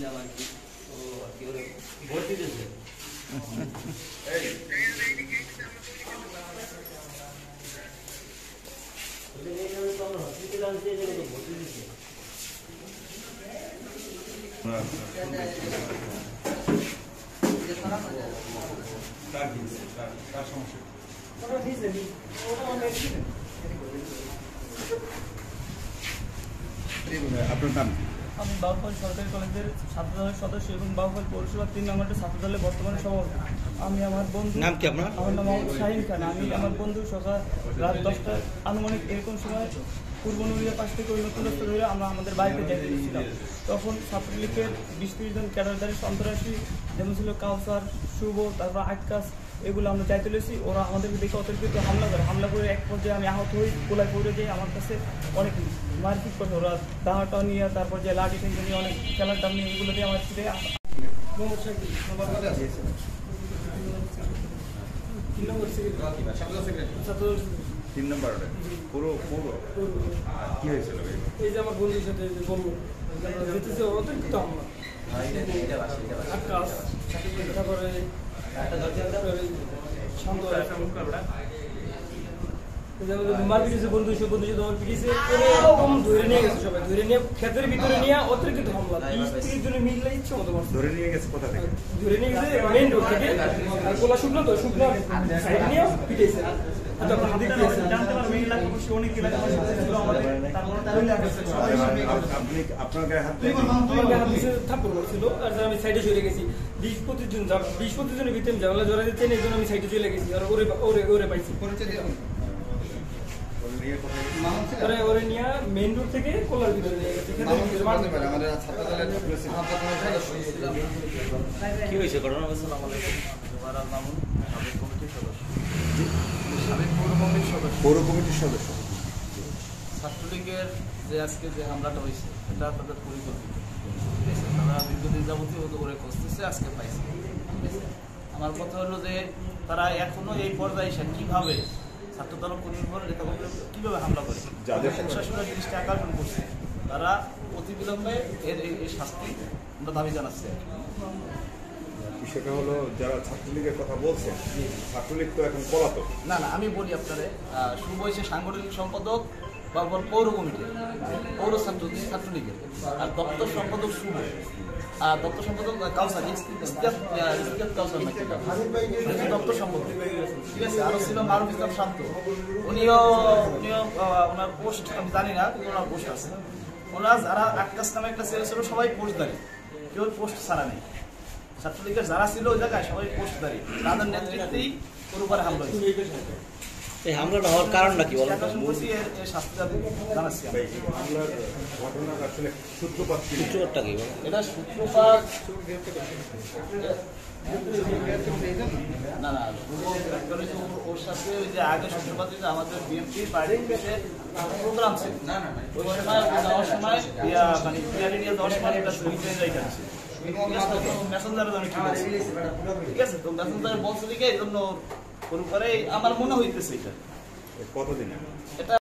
দিলাম আর কি। তো আর কি ওরা ভোট দিতেছে। আপনার নাম? আমি বাউফল সরকারি কলেজের ছাত্রদলের সদস্য এবং বাউফল পৌরসভা 3 নম্বরের ছাত্রদলের বর্তমানে সভাপতি। আমি আমার বন্ধু, নাম কি আপনার? আমার নাম মোহাম্মদ শাহিন খান। আমি আমার বন্ধু সকাল রাত 10টা আনুমানিক এরকম সময় পূর্ব নড়িয়া পাশ থেকে ওই নতুন রাস্তা ধরে আমরা আমাদের বাড়িতে যেতে দিয়েছিলাম। তখন ছাত্রলীগের 20-30 জন ক্যাডারদারি সন্ত্রাসী, যেমন ছিল কাউসার, শুভ, তারপর আকাশ, এগুলো আমরা যাইতে লেছি। ওরা আমাদেরকে দেখে অতিরিক্ত হামলা করে এক পর্যায়ে আমি আহত হই, গোলায় পড়ে যাই। আমার কাছে অনেক মারপিট করে ওরা, দাহাটা নিয়ে, তারপর যে লাঠি ঠেঙ্গে নিয়ে, অনেক খেলার দাম নিয়ে, এগুলো দিয়ে আমার ছিটে তিন নম্বর পুরো কি হয়েছিল? এই যে আমার বন্ধুর সাথে বলবো যেতেছে অতিরিক্ত হামলা, আকাশ, তারপরে ধরে নিয়ে গেছে সবাই, ধরে নিয়ে ক্ষেতের ভিতরে নিয়ে অতিরিক্ত হামলা, 20-30 জনের মিলে ইচ্ছে মতো ধরে নিয়ে গেছে। কোথা থেকে ধরে নিয়ে গেছে? মেইন রোড থেকে। কোলা শুকনো তো, শুকনো সাইড নিয়ে পিটেছে। আপনার গায়ে হাত থাপ্পড় করছিল, আর আমি সাইডে চলে গেছি। 20-25 জনের ভিতরে জানালা জড়া দিচ্ছেন, এই জন্য আমি সাইডে চলে গেছি। আর ওরে পাইছি, ওরে নিয়ে মেইন রোড থেকে কোলার ভিতরে নিয়ে গেছে। কি হয়েছে ঘটনা? সাবেক পৌর কমিটির সদস্য। ছাত্রলীগের যে আজকে যে হামলাটা হয়েছে, এটা তাদের পরিকল্পিত। ঠিক আছে, তারা দীর্ঘদিন যাবতীয় করে খুঁজতেছে, আজকে পাইছে। ঠিক আছে, আমার কথা হলো যে তারা এখনো এই পর্যায়ে এসে কিভাবে ছাত্রদল কর্মীর উপর কিভাবে হামলা করে, যাদের প্রশাসনের দৃষ্টি আকর্ষণ করছে, তারা অতি বিলম্বে এর শাস্তি আমরা দাবি জানাচ্ছি। বিষয়টা হলো যারা ছাত্রলীগের কথা বলছে, ছাত্রলীগ তো এখন পলাতক। না, আমি বলি আপনারে, শুভ হয়েছে সাংগঠনিক সম্পাদক বা পৌর কমিটি, পৌর ছাত্রলীগের, আর দপ্তর সম্পাদক শুভ, আর দপ্তর সম্পাদক কাউসার, কাউসার নাকি দপ্তর সম্পাদক। ঠিক আছে, আরো ছিল মারুফ ইসলাম শান্ত, উনিও ওনার পোস্ট আমি জানি না, কিন্তু ওনার পোস্ট আছে। ওনারা যারা আকাশ নামে একটা ছেলে ছিল, সবাই পোস্টদারি, কেউ পোস্ট ছাড়া নেই। ছাত্রলীগের যারা ছিল ওই জায়গায় সবাই পোস্টদারি, তাদের নেতৃত্বেই ওর উপরে হামলা হয়েছে। এই হামলাটা হওয়ার কারণটা কি বলেন? শাস্তি দাবি জানাচ্ছি। সূত্রপাতটা কি? এটা সূত্রপাত না, ওর সাথে ওই যে আগে সূত্রপাত আমাদের বিএনপির পার্টির প্রোগ্রাম ছিল। ওই সময় যাওয়ার সময় মানে পিয়ারি নিয়ে যাওয়ার সময় একটা মেসেঞ্জারে ঠিক আছে, তো মেসেঞ্জারে বলছে দিকে এই জন্য আমার মনে হইতেছে এটা। কতদিন এটা